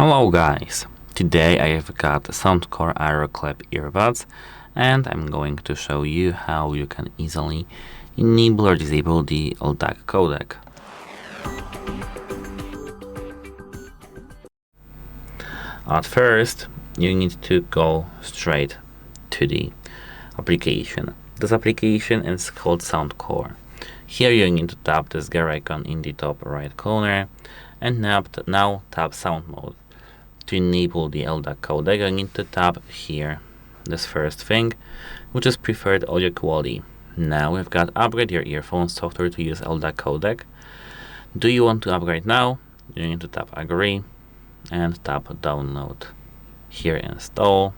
Hello guys, today I have got SOUNDCORE AeroClip earbuds and I'm going to show you how you can easily enable or disable the LDAC codec. At first, you need to go straight to the application. This application is called SOUNDCORE. Here you need to tap this gear icon in the top right corner and now tap Sound Mode. To enable the LDAC codec, you need to tap here, this first thing, which is preferred audio quality. Now we've got upgrade your earphone software to use LDAC codec. Do you want to upgrade now? You need to tap agree and tap download. Here install.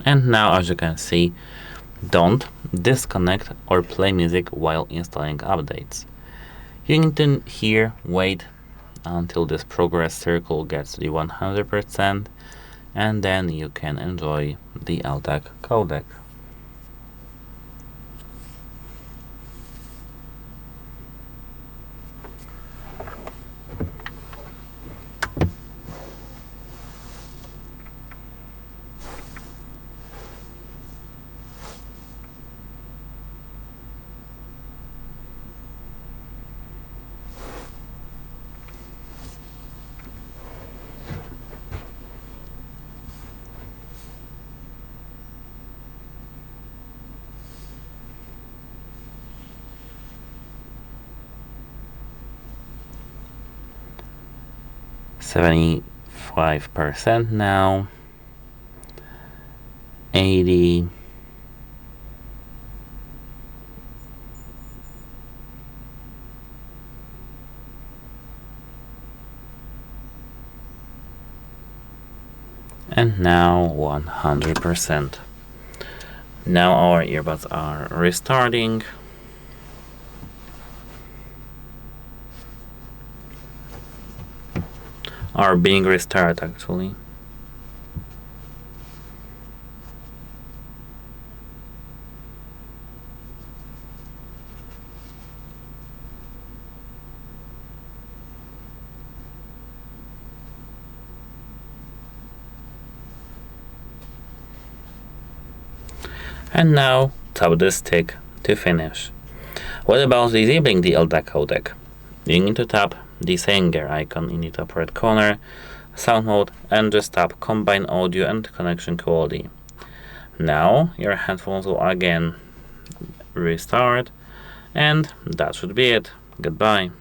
And now, as you can see, don't disconnect or play music while installing updates. You need to here wait until this progress circle gets to the 100%, and then you can enjoy the LDAC codec. %75 now, 80, and now 100%. Now our earbuds are restarting. Are being restarted actually. And now tap the stick to finish. What about disabling the LDAC codec? You need to tap the same gear icon in the top right corner, sound mode, and just tap combine audio and connection quality. Now your headphones will again restart, and that should be it. Goodbye.